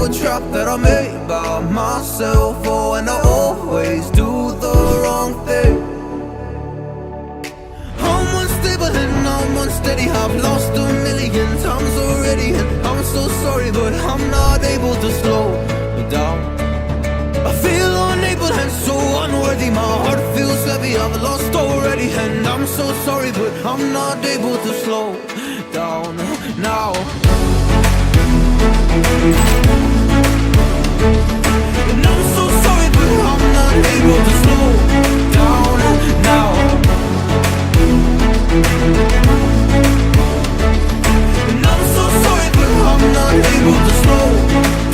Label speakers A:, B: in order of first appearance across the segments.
A: a trap that I made by myself. Oh, and I always do the wrong thing. I'm unstable and I'm unsteady. I've lost a million times already, and I'm so sorry, but I'm not able to slow down. I feel unable and so unworthy. My heart feels heavy, I've lost already, and I'm so sorry, but I'm not able to slow down now. And I'm so sorry, but I'm not able to slow down now. And I'm so sorry, but I'm not able to slow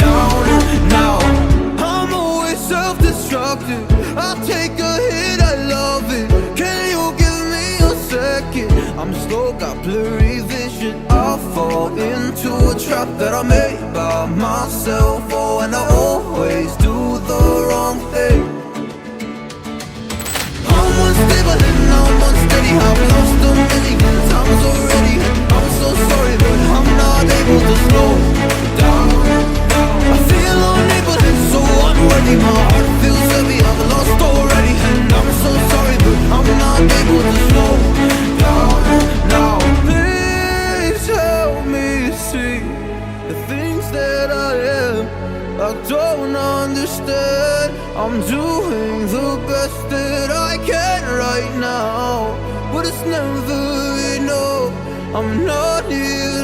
A: down now. I'm always self-destructive. I take a hit, I love it. Can you give me a second? I'm slow, got blurry vision. I fall into a trap that I made by myself. Oh, and I always do the wrong thing. I'm unstable and I'm unsteady. I've lost a million times already. I'm so sorry, but I'm not able to slow down. I feel unable and so unworthy. My heart feels heavy, I've lost already, and I'm so sorry, but I'm not able to slow down now. Please help me see the things that I am. I don't understand. I'm doing the best that I can right now, but it's never enough. I'm not here